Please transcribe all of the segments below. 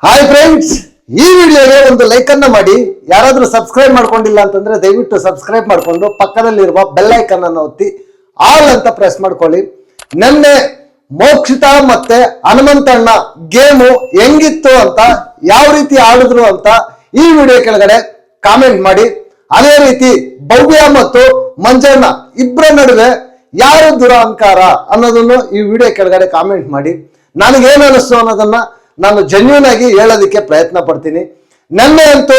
Hi friends, ಈ ವಿಡಿಯೋಗೆ ಒಂದು ಲೈಕ್ ಅನ್ನ ಮಾಡಿ. ಯಾರಾದ್ರೂ ಸಬ್ಸ್ಕ್ರೈಬ್ ಮಾಡ್ಕೊಂಡಿಲ್ಲ ಅಂತಂದ್ರೆ ದಯವಿಟ್ಟು ಸಬ್ಸ್ಕ್ರೈಬ್ ಮಾಡ್ಕೊಂಡು ಪಕ್ಕದಲ್ಲಿರುವ ಬೆಲ್ ಐಕನ್ ಅನ್ನು ಒತ್ತಿ ಆಲ್ ಅಂತ ಪ್ರೆಸ್ ಮಾಡ್ಕೊಳ್ಳಿ. ನೆನ್ನೆ ಮೋಕ್ಷಿತಾ ಮತ್ತೆ ಹನುಮಂತಣ್ಣ ಗೇಮು ಹೆಂಗಿತ್ತು ಅಂತ, ಯಾವ ರೀತಿ ಆಡಿದ್ರು ಅಂತ ಈ ವಿಡಿಯೋ ಕೆಳಗಡೆ ಕಾಮೆಂಟ್ ಮಾಡಿ. ಅದೇ ರೀತಿ ಭವ್ಯ ಮತ್ತು ಮಂಜಣ್ಣ ಇಬ್ಬರ ನಡುವೆ ಯಾರು ದುರಹಂಕಾರ ಅನ್ನೋದನ್ನು ಈ ವಿಡಿಯೋ ಕೆಳಗಡೆ ಕಾಮೆಂಟ್ ಮಾಡಿ. ನನಗೇನು ಅನಿಸ್ತು ಅನ್ನೋದನ್ನ ನಾನು ಜೆನ್ಯೂನ್ ಆಗಿ ಹೇಳೋದಕ್ಕೆ ಪ್ರಯತ್ನ ಪಡ್ತೀನಿ. ನೆನ್ನೆ ಅಂತೂ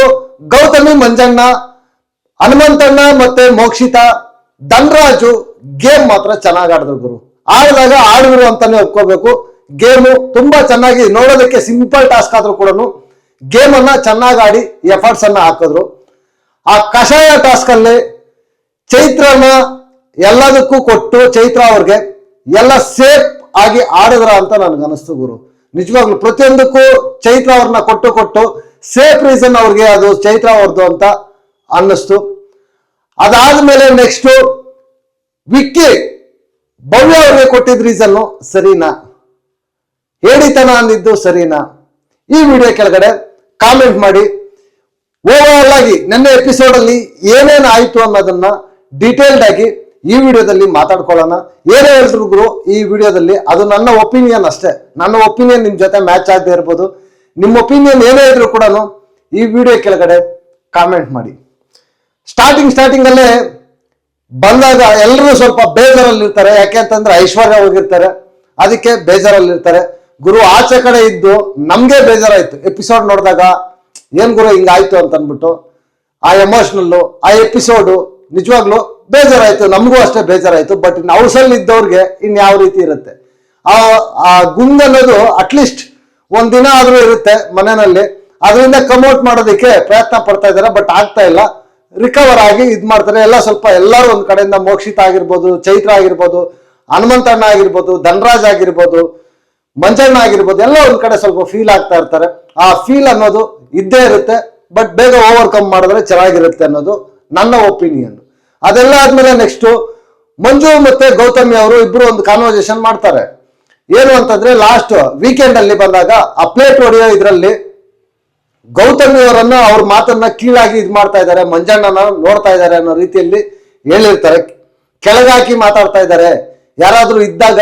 ಗೌತಮಿ, ಮಂಜಣ್ಣ, ಹನುಮಂತಣ್ಣ ಮತ್ತೆ ಮೋಕ್ಷಿತಾ, ಧನರಾಜು ಗೇಮ್ ಮಾತ್ರ ಚೆನ್ನಾಗಿ ಆಡಿದ್ರು ಗುರು. ಆಡಿದಾಗ ಆಡಿದ್ರು ಅಂತಾನೆ ಒಪ್ಕೋಬೇಕು. ಗೇಮು ತುಂಬಾ ಚೆನ್ನಾಗಿ, ನೋಡೋದಕ್ಕೆ ಸಿಂಪಲ್ ಟಾಸ್ಕ್ ಆದ್ರೂ ಕೂಡ ಗೇಮ್ ಅನ್ನ ಚೆನ್ನಾಗಿ ಆಡಿ ಎಫರ್ಟ್ಸ್ ಅನ್ನ ಹಾಕಿದ್ರು. ಆ ಕಷಾಯ ಟಾಸ್ಕ್ ಅಲ್ಲಿ ಚೈತ್ರನ ಎಲ್ಲದಕ್ಕೂ ಕೊಟ್ಟು ಚೈತ್ರ ಅವ್ರಿಗೆ ಎಲ್ಲ ಸೇಫ್ ಆಗಿ ಆಡಿದ್ರ ಅಂತ ನನ್ಗನಿಸ್ತು ಗುರು. ನಿಜವಾಗ್ಲು ಪ್ರತಿಯೊಂದಕ್ಕೂ ಚೈತ್ರ ಅವ್ರನ್ನ ಕೊಟ್ಟು ಸೇಫ್ ರೀಸನ್ ಅವ್ರಿಗೆ ಅದು ಚೈತ್ರ ಅವ್ರದ್ದು ಅಂತ ಅನ್ನಿಸ್ತು. ಅದಾದ್ಮೇಲೆ ನೆಕ್ಸ್ಟ್ ವಿಕ್ಕಿ ಭವ್ಯ ಅವ್ರಿಗೆ ಕೊಟ್ಟಿದ್ ರೀಸನ್ನು ಸರಿನಾ, ಹೇಳಿತನ ಅಂದಿದ್ದು ಸರಿನಾ? ಈ ವಿಡಿಯೋ ಕೆಳಗಡೆ ಕಾಮೆಂಟ್ ಮಾಡಿ. ಓವರ್ ಆಗಿ ನನ್ನ ಎಪಿಸೋಡ್ ಅಲ್ಲಿ ಏನೇನು ಆಯ್ತು ಅನ್ನೋದನ್ನ ಡೀಟೇಲ್ಡ್ ಆಗಿ ಈ ವಿಡಿಯೋದಲ್ಲಿ ಮಾತಾಡ್ಕೊಳ್ಳೋಣ. ಏನೇ ಹೇಳಿದ್ರು ಗುರು ಈ ವಿಡಿಯೋದಲ್ಲಿ ಅದು ನನ್ನ ಒಪಿನಿಯನ್ ಅಷ್ಟೇ. ನನ್ನ ಒಪಿನಿಯನ್ ನಿಮ್ ಜೊತೆ ಮ್ಯಾಚ್ ಆಗದೆ ಇರ್ಬೋದು. ನಿಮ್ಮ ಒಪಿನಿಯನ್ ಏನೇ ಇದ್ರು ಕೂಡ ಈ ವಿಡಿಯೋ ಕೆಳಗಡೆ ಕಾಮೆಂಟ್ ಮಾಡಿ. ಸ್ಟಾರ್ಟಿಂಗ್ ಅಲ್ಲೇ ಬಂದಾಗ ಎಲ್ಲರೂ ಸ್ವಲ್ಪ ಬೇಜಾರಲ್ಲಿರ್ತಾರೆ. ಯಾಕೆ ಅಂತಂದ್ರೆ ಐಶ್ವರ್ಯ ಹೋಗಿರ್ತಾರೆ, ಅದಕ್ಕೆ ಬೇಜಾರಲ್ಲಿರ್ತಾರೆ. ಗುರು ಆಚೆ ಕಡೆ ಇದ್ದು ನಮ್ಗೆ ಬೇಜಾರಾಯ್ತು ಎಪಿಸೋಡ್ ನೋಡಿದಾಗ. ಏನ್ ಗುರು ಹಿಂಗಾಯ್ತು ಅಂತ ಅಂದ್ಬಿಟ್ಟು ಆ ಎಮೋಷನಲ್ಲು ಆ ಎಪಿಸೋಡು ನಿಜವಾಗ್ಲು ಬೇಜಾರಾಯ್ತು. ನಮಗೂ ಅಷ್ಟೇ ಬೇಜಾರಾಯ್ತು. ಬಟ್ ಇನ್ನು ಹೌಸಲ್ಲಿ ಇದ್ದವ್ರಿಗೆ ಇನ್ ಯಾವ ರೀತಿ ಇರುತ್ತೆ ಆ ಗುಂಗ್ ಅನ್ನೋದು ಅಟ್ಲೀಸ್ಟ್ ಒಂದಿನ ಆದ್ರೂ ಇರುತ್ತೆ ಮನೆಯಲ್ಲಿ. ಅದರಿಂದ ಕಮ್ಔಟ್ ಮಾಡೋದಕ್ಕೆ ಪ್ರಯತ್ನ ಪಡ್ತಾ ಇದ್ದಾರೆ, ಬಟ್ ಆಗ್ತಾ ಇಲ್ಲ. ರಿಕವರ್ ಆಗಿ ಇದ್ ಮಾಡ್ತಾರೆ ಎಲ್ಲ. ಸ್ವಲ್ಪ ಎಲ್ಲರೂ ಒಂದ್ ಕಡೆಯಿಂದ ಮೋಕ್ಷಿತಾ ಆಗಿರ್ಬೋದು, ಚೈತ್ರ ಆಗಿರ್ಬೋದು, ಹನುಮಂತಣ್ಣ ಆಗಿರ್ಬೋದು, ಧನರಾಜ್ ಆಗಿರ್ಬೋದು, ಮಂಜಣ್ಣ ಆಗಿರ್ಬೋದು, ಎಲ್ಲ ಒಂದ್ ಕಡೆ ಸ್ವಲ್ಪ ಫೀಲ್ ಆಗ್ತಾ ಇರ್ತಾರೆ. ಆ ಫೀಲ್ ಅನ್ನೋದು ಇದ್ದೇ ಇರುತ್ತೆ, ಬಟ್ ಬೇಗ ಓವರ್ಕಮ್ ಮಾಡಿದ್ರೆ ಚೆನ್ನಾಗಿರುತ್ತೆ ಅನ್ನೋದು ನನ್ನ ಒಪಿನಿಯನ್. ಅದೆಲ್ಲ ಆದ್ಮೇಲೆ ನೆಕ್ಸ್ಟ್ ಮಂಜು ಮತ್ತೆ ಗೌತಮಿ ಅವರು ಇಬ್ರು ಒಂದು ಕಾನ್ವರ್ಸೇಷನ್ ಮಾಡ್ತಾರೆ. ಏನು ಅಂತಂದ್ರೆ ಲಾಸ್ಟ್ ವೀಕೆಂಡ್ ಅಲ್ಲಿ ಬಂದಾಗ ಆ ಪ್ಲೇಟ್ ಹೊಡೆಯೋ ಇದ್ರಲ್ಲಿ ಗೌತಮಿ ಅವರನ್ನ ಅವ್ರ ಮಾತನ್ನ ಕೀಳಾಗಿ ಇದ್ ಮಾಡ್ತಾ ಇದ್ದಾರೆ, ಮಂಜಣ್ಣನ ನೋಡ್ತಾ ಇದ್ದಾರೆ ಅನ್ನೋ ರೀತಿಯಲ್ಲಿ ಹೇಳಿರ್ತಾರೆ. ಕೆಳಗಾಕಿ ಮಾತಾಡ್ತಾ ಇದ್ದಾರೆ. ಯಾರಾದ್ರೂ ಇದ್ದಾಗ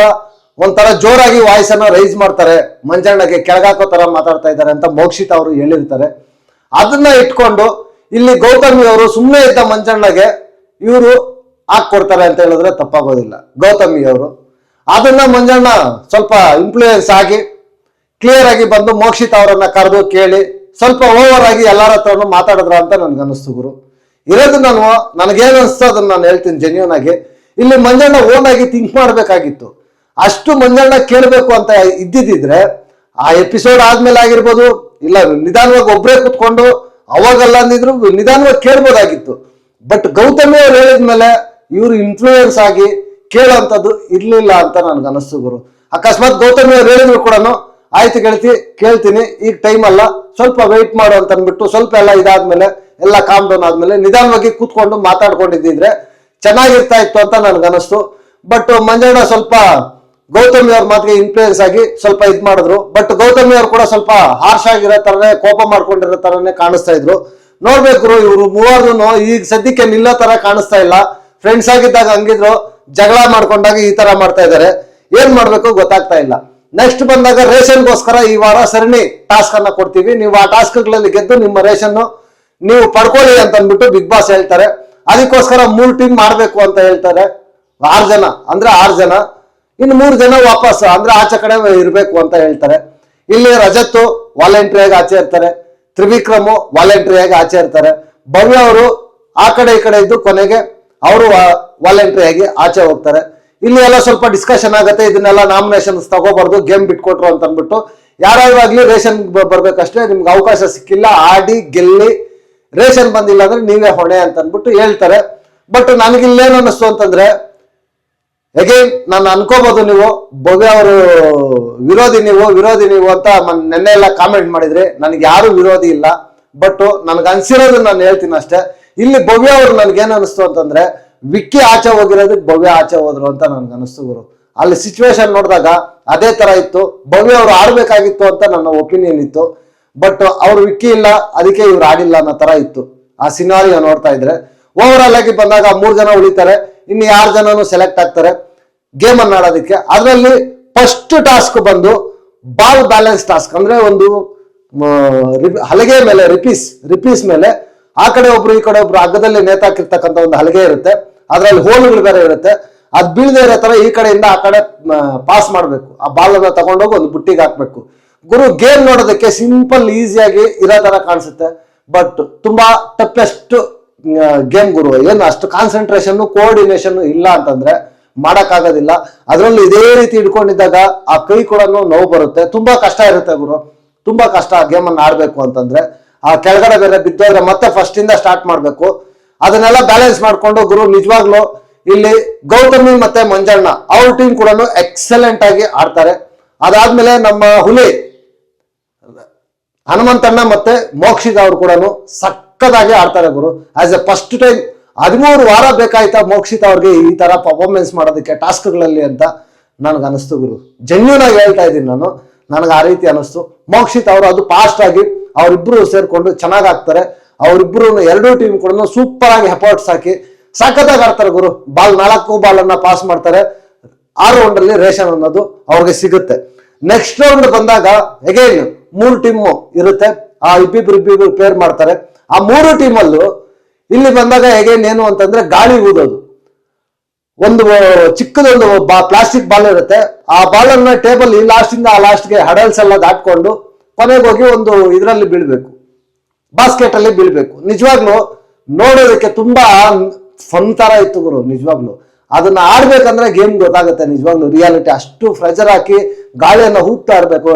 ಒಂಥರ ಜೋರಾಗಿ ವಾಯ್ಸ್ ಅನ್ನ ರೈಸ್ ಮಾಡ್ತಾರೆ, ಮಂಜಣ್ಣಗೆ ಕೆಳಗಾಕೋ ತರ ಮಾತಾಡ್ತಾ ಇದ್ದಾರೆ ಅಂತ ಮೋಕ್ಷಿತಾ ಅವರು ಹೇಳಿರ್ತಾರೆ. ಅದನ್ನ ಇಟ್ಕೊಂಡು ಇಲ್ಲಿ ಗೌತಮಿ ಅವರು ಸುಮ್ಮನೆ ಇದ್ದ ಮಂಜಣ್ಣಗೆ ಇವರು ಹಾಕೊಡ್ತಾರೆ ಅಂತ ಹೇಳಿದ್ರೆ ತಪ್ಪಾಗೋದಿಲ್ಲ. ಗೌತಮಿ ಅವರು ಅದನ್ನ ಮಂಜಣ್ಣ ಸ್ವಲ್ಪ ಇನ್ಫ್ಲೂಯೆನ್ಸ್ ಆಗಿ ಕ್ಲಿಯರ್ ಆಗಿ ಬಂದು ಮೋಕ್ಷಿತಾ ಅವರನ್ನ ಕರೆದು ಕೇಳಿ ಸ್ವಲ್ಪ ಓವರ್ ಆಗಿ ಎಲ್ಲರ ಹತ್ರನು ಮಾತಾಡಿದ್ರ ಅಂತ ನನ್ಗನ್ನಿಸ್ತು ಗುರು. ಇರೋದು ನನಗೇನು ಅನಿಸ್ತು ಅದನ್ನ ನಾನು ಹೇಳ್ತೀನಿ ಜೆನ್ಯೂನ್ ಆಗಿ. ಇಲ್ಲಿ ಮಂಜಣ್ಣ ಓನ್ ಆಗಿ ಥಿಂಕ್ ಮಾಡ್ಬೇಕಾಗಿತ್ತು. ಅಷ್ಟು ಮಂಜಣ್ಣ ಕೇಳಬೇಕು ಅಂತ ಇದ್ದಿದ್ರೆ ಆ ಎಪಿಸೋಡ್ ಆದ್ಮೇಲೆ ಆಗಿರ್ಬೋದು, ಇಲ್ಲ ನಿಧಾನವಾಗಿ ಒಬ್ಬರೇ ಕುತ್ಕೊಂಡು ಅವಾಗಲ್ಲ ಅಂದಿದ್ರು ನಿಧಾನವಾಗಿ ಕೇಳ್ಬೋದಾಗಿತ್ತು. ಬಟ್ ಗೌತಮಿ ಅವ್ರು ಹೇಳಿದ್ಮೇಲೆ ಇವ್ರು ಇನ್ಫ್ಲೂಯೆನ್ಸ್ ಆಗಿ ಕೇಳೋಂಥದ್ದು ಇರ್ಲಿಲ್ಲ ಅಂತ ನನ್ಗನ್ನಿಸ್ತು ಗುರು. ಅಕಸ್ಮಾತ್ ಗೌತಮಿ ಅವ್ರು ಹೇಳಿದ್ರು ಕೂಡ ಆಯ್ತು ಗೆಳತಿ ಕೇಳ್ತೀನಿ, ಈಗ ಟೈಮ್ ಅಲ್ಲ, ಸ್ವಲ್ಪ ವೆಯ್ಟ್ ಮಾಡು ಅಂತ ಅಂದ್ಬಿಟ್ಟು ಸ್ವಲ್ಪ ಎಲ್ಲ ಇದಾದ್ಮೇಲೆ ಎಲ್ಲ ಕಾಮ್ ಡೌನ್ ಆದ್ಮೇಲೆ ನಿಧಾನವಾಗಿ ಕೂತ್ಕೊಂಡು ಮಾತಾಡ್ಕೊಂಡಿದ್ದಿದ್ರೆ ಚೆನ್ನಾಗಿರ್ತಾ ಇತ್ತು ಅಂತ ನನ್ಗನ್ನಿಸ್ತು. ಬಟ್ ಮಂಜಣ್ಣ ಸ್ವಲ್ಪ ಗೌತಮಿ ಅವ್ರ ಮಾತಿಗೆ ಇನ್ಫ್ಲೂಯೆನ್ಸ್ ಆಗಿ ಸ್ವಲ್ಪ ಇದ್ ಮಾಡಿದ್ರು. ಬಟ್ ಗೌತಮಿ ಅವ್ರು ಕೂಡ ಸ್ವಲ್ಪ ಹಾರ್ಷ್ ಆಗಿರೋ ತರನೇ, ಕೋಪ ಮಾಡ್ಕೊಂಡಿರೋ ತರನೇ ಕಾಣಿಸ್ತಾ ಇದ್ರು. ನೋಡ್ಬೇಕು ಇವ್ರು ಮೂವರು ಈಗ ಸದ್ಯಕ್ಕೆ ನಿಲ್ಲೋ ತರ ಕಾಣಿಸ್ತಾ ಇಲ್ಲ. ಫ್ರೆಂಡ್ಸ್ ಆಗಿದ್ದಾಗ ಹಂಗಿದ್ರು, ಜಗಳ ಮಾಡ್ಕೊಂಡಾಗ ಈ ತರ ಮಾಡ್ತಾ ಇದಾರೆ. ಏನ್ ಮಾಡ್ಬೇಕು ಗೊತ್ತಾಗ್ತಾ ಇಲ್ಲ. ನೆಕ್ಸ್ಟ್ ಬಂದಾಗ ರೇಷನ್ಗೋಸ್ಕರ ಈ ವಾರ ಸರಣಿ ಟಾಸ್ಕ್ ಅನ್ನ ಕೊಡ್ತೀವಿ, ನೀವು ಆ ಟಾಸ್ಕ್ಗಳಲ್ಲಿ ಗೆದ್ದು ನಿಮ್ಮ ರೇಷನ್ ನೀವು ಪಡ್ಕೊಳ್ಳಿ ಅಂತ ಅಂದ್ಬಿಟ್ಟು ಬಿಗ್ ಬಾಸ್ ಹೇಳ್ತಾರೆ. ಅದಕ್ಕೋಸ್ಕರ 3 ಟೀಮ್ ಮಾಡ್ಬೇಕು ಅಂತ ಹೇಳ್ತಾರೆ. 6 ಜನ ಅಂದ್ರೆ 6 ಜನ, ಇನ್ನು 3 ಜನ ವಾಪಸ್ ಅಂದ್ರೆ ಆಚೆ ಕಡೆ ಇರ್ಬೇಕು ಅಂತ ಹೇಳ್ತಾರೆ. ಇಲ್ಲಿ ರಜತ್ ವಾಲಂಟ್ರಿಯಾಗಿ ಆಚೆ ಇರ್ತಾರೆ, ತ್ರಿವಿಕ್ರಮ್ ವಾಲಂಟ್ರಿಯಾಗಿ ಆಚೆ ಇರ್ತಾರೆ, ಭವ್ಯ ಅವರು ಆ ಕಡೆ ಈ ಕಡೆ ಇದ್ದು ಕೊನೆಗೆ ಅವರು ವಾಲಂಟ್ರಿಯಾಗಿ ಆಚೆ ಹೋಗ್ತಾರೆ. ಇಲ್ಲಿ ಎಲ್ಲ ಸ್ವಲ್ಪ ಡಿಸ್ಕಷನ್ ಆಗುತ್ತೆ, ಇದನ್ನೆಲ್ಲ ನಾಮಿನೇಷನ್ಸ್ ತಗೋಬಾರ್ದು, ಗೇಮ್ ಬಿಟ್ಕೊಟ್ರು ಅಂತ ಅಂದ್ಬಿಟ್ಟು. ಯಾರಾಗ್ಲಿ ರೇಷನ್ ಬರ್ಬೇಕಷ್ಟೇ, ನಿಮ್ಗೆ ಅವಕಾಶ ಸಿಕ್ಕಿಲ್ಲ, ಆಡಿ ಗೆಲ್ಲಿ, ರೇಷನ್ ಬಂದಿಲ್ಲ ಅಂದ್ರೆ ನೀವೇ ಹೊಣೆ ಅಂತ ಅಂದ್ಬಿಟ್ಟು ಹೇಳ್ತಾರೆ. ಬಟ್ ನನಗಿಲ್ಲೇನು ಅನ್ನಿಸ್ತು ಅಂತಂದ್ರೆ, ಅಗೇನ್ ನಾನು ಅನ್ಕೋಬಹುದು ನೀವು ಭವ್ಯ ಅವರು ವಿರೋಧಿ ನೀವು ಅಂತ ನೆನ್ನೆ ಎಲ್ಲ ಕಾಮೆಂಟ್ ಮಾಡಿದ್ರಿ. ನನಗೆ ಯಾರು ವಿರೋಧಿ ಇಲ್ಲ, ಬಟ್ ನನ್ಗೆ ಅನ್ಸಿರೋದನ್ನ ನಾನು ಹೇಳ್ತೀನಿ ಅಷ್ಟೇ. ಇಲ್ಲಿ ಭವ್ಯ ಅವರು ನನ್ಗೇನು ಅನಿಸ್ತು ಅಂತಂದ್ರೆ, ವಿಕ್ಕಿ ಆಚೆ ಹೋಗಿರೋದಕ್ಕೆ ಭವ್ಯ ಆಚೆ ಹೋದ್ರು ಅಂತ ನನ್ಗೆ ಅನಿಸ್ತು ಗುರು. ಅಲ್ಲಿ ಸಿಚುವೇಶನ್ ನೋಡಿದಾಗ ಅದೇ ತರ ಇತ್ತು. ಭವ್ಯ ಅವರು ಆಡ್ಬೇಕಾಗಿತ್ತು ಅಂತ ನನ್ನ ಒಪಿನಿಯನ್ ಇತ್ತು. ಬಟ್ ಅವ್ರು ವಿಕ್ಕಿ ಇಲ್ಲ, ಅದಕ್ಕೆ ಇವ್ರು ಆಡಿಲ್ಲ ಅನ್ನೋ ತರ ಇತ್ತು ಆ ಸಿನಾರಿಯೋ ನೋಡ್ತಾ ಇದ್ರೆ. ಓವರ್ ಆಲ್ ಆಗಿ ಬಂದಾಗ 3 ಜನ ಉಳಿತಾರೆ, ಇನ್ನು 6 ಜನನು ಸೆಲೆಕ್ಟ್ ಆಗ್ತಾರೆ ಗೇಮ್ ಅನ್ನ ಆಡೋದಕ್ಕೆ. ಅದರಲ್ಲಿ ಫಸ್ಟ್ ಟಾಸ್ಕ್ ಬಂದು ಬಾಲ್ ಬ್ಯಾಲೆನ್ಸ್ ಟಾಸ್ಕ್. ಅಂದ್ರೆ ಒಂದು ಹಲಗೆ ಮೇಲೆ ರಿಪೀಸ್ ಮೇಲೆ ಆ ಕಡೆ ಒಬ್ರು ಈ ಕಡೆ ಒಬ್ರು ಹಗ್ಗದಲ್ಲಿ ನೇತಾಕಿರ್ತಕ್ಕಂಥ ಒಂದು ಹಲಗೆ ಇರುತ್ತೆ, ಅದರಲ್ಲಿ ಹೋಲ್ಗಳು ಬೇರೆ ಇರುತ್ತೆ. ಅದ್ ಬೀಳದೇ ಇರೋ ತರ ಈ ಕಡೆಯಿಂದ ಆ ಕಡೆ ಪಾಸ್ ಮಾಡ್ಬೇಕು, ಆ ಬಾಲ್ ಅನ್ನ ತಗೊಂಡೋಗಿ ಒಂದು ಬುಟ್ಟಿಗೆ ಹಾಕ್ಬೇಕು. ಗುರು ಗೇಮ್ ನೋಡೋದಕ್ಕೆ ಸಿಂಪಲ್ ಈಸಿಯಾಗಿ ಇರೋ ತರ ಕಾಣಿಸುತ್ತೆ, ಬಟ್ ತುಂಬಾ ಟಫೆಸ್ಟ್ ಗೇಮ್ ಗುರು. ಏನು ಅಷ್ಟು ಕಾನ್ಸಂಟ್ರೇಷನ್ ಕೋಆರ್ಡಿನೇಷನ್ ಇಲ್ಲ ಅಂತಂದ್ರೆ ಮಾಡಕ್ಕಾಗೋದಿಲ್ಲ. ಅದರಲ್ಲೂ ಇದೇ ರೀತಿ ಹಿಡ್ಕೊಂಡಿದ್ದಾಗ ಆ ಕೈ ಕೂಡ ನೋವು ಬರುತ್ತೆ, ತುಂಬಾ ಕಷ್ಟ ಇರುತ್ತೆ ಗುರು, ತುಂಬಾ ಕಷ್ಟ ಗೇಮ್ ಅನ್ನ ಆಡ್ಬೇಕು ಅಂತಂದ್ರೆ. ಆ ಕೆಳಗಡೆ ಬೇರೆ ಬಿದ್ದೋದ್ರೆ ಮತ್ತೆ ಫಸ್ಟ್ ಇಂದ ಸ್ಟಾರ್ಟ್ ಮಾಡ್ಬೇಕು. ಅದನ್ನೆಲ್ಲ ಬ್ಯಾಲೆನ್ಸ್ ಮಾಡ್ಕೊಂಡು ಗುರು ನಿಜವಾಗ್ಲು ಇಲ್ಲಿ ಗೌತಮಿ ಮತ್ತೆ ಮಂಜಣ್ಣ ಅವ್ರ ಟೀಮ್ ಕೂಡ ಎಕ್ಸಲೆಂಟ್ ಆಗಿ ಆಡ್ತಾರೆ. ಅದಾದ್ಮೇಲೆ ನಮ್ಮ ಹುಲಿ ಹನುಮಂತಣ್ಣ ಮತ್ತೆ ಮೋಕ್ಷಿತ ಅವ್ರು ಕೂಡ ಸಕ್ಕದಾಗಿ ಆಡ್ತಾರೆ ಗುರು. ಆಸ್ ಎ ಫಸ್ಟ್ ಟೈಮ್ 13 ವಾರ ಬೇಕಾಯ್ತಾ ಮೋಕ್ಷಿತ ಅವ್ರಿಗೆ ಈ ತರ ಪರ್ಫಾರ್ಮೆನ್ಸ್ ಮಾಡೋದಕ್ಕೆ ಟಾಸ್ಕ್ಗಳಲ್ಲಿ ಅಂತ ನನಗೆ ಅನಿಸ್ತು ಗುರು. ಜೆನ್ಯೂನ್ ಆಗಿ ಹೇಳ್ತಾ ಇದ್ದೀನಿ ನಾನು, ನನಗೆ ಆ ರೀತಿ ಅನಿಸ್ತು. ಮೋಕ್ಷಿತ್ ಅವರು ಅದು ಫಾಸ್ಟ್ ಆಗಿ ಅವರಿಬ್ರು ಸೇರ್ಕೊಂಡು ಚೆನ್ನಾಗಿ ಆಗ್ತಾರೆ. ಅವರಿಬ್ರು 2 ಟೀಮ್ ಕೂಡ ಸೂಪರ್ ಆಗಿ ಎಫರ್ಟ್ಸ್ ಹಾಕಿ ಸಖತ್ತಾಗಿ ಆಡ್ತಾರೆ ಗುರು. 4 ಬಾಲ್ ಅನ್ನ ಪಾಸ್ ಮಾಡ್ತಾರೆ. 6 ರೌಂಡ್ ರೇಷನ್ ಅನ್ನೋದು ಅವ್ರಿಗೆ ಸಿಗುತ್ತೆ. ನೆಕ್ಸ್ಟ್ ರೌಂಡ್ ಬಂದಾಗ ಅಗೈನ್ 3 ಟೀಮ್ ಇರುತ್ತೆ, ಆ ಇಬ್ಬಿಬ್ರು ಪೇರ್ ಮಾಡ್ತಾರೆ. ಆ 3 ಟೀಮಲ್ಲೂ ಇಲ್ಲಿ ಬಂದಾಗ ಅಗೈನ್ ಏನು ಅಂತಂದ್ರೆ ಗಾಳಿ ಊದೋದು. ಒಂದು ಚಿಕ್ಕದೊಂದು ಪ್ಲಾಸ್ಟಿಕ್ ಬಾಲ್ ಇರುತ್ತೆ, ಆ ಬಾಲ್ ಅನ್ನ ಟೇಬಲ್ ಈ ಲಾಸ್ಟ್ ಇಂದ ಆ ಲಾಸ್ಟ್ಗೆ ಹಡಲ್ಸ್ ಎಲ್ಲ ದಾಟ್ಕೊಂಡು ಕೊನೆಗೆ ಹೋಗಿ ಒಂದು ಇದರಲ್ಲಿ ಬೀಳ್ಬೇಕು, ಬಾಸ್ಕೆಟ್ ಅಲ್ಲಿ ಬೀಳ್ಬೇಕು. ನಿಜವಾಗ್ಲು ನೋಡೋದಕ್ಕೆ ತುಂಬಾ ಫನ್ ತರ ಇತ್ತು ಗುರು. ನಿಜವಾಗ್ಲು ಅದನ್ನ ಆಡ್ಬೇಕಂದ್ರೆ ಗೇಮ್ ಗೊತ್ತಾಗುತ್ತೆ. ನಿಜವಾಗ್ಲು ರಿಯಾಲಿಟಿ ಅಷ್ಟು ಪ್ರೆಷರ್ ಹಾಕಿ ಗಾಳಿಯನ್ನ ಊದ್ತಾ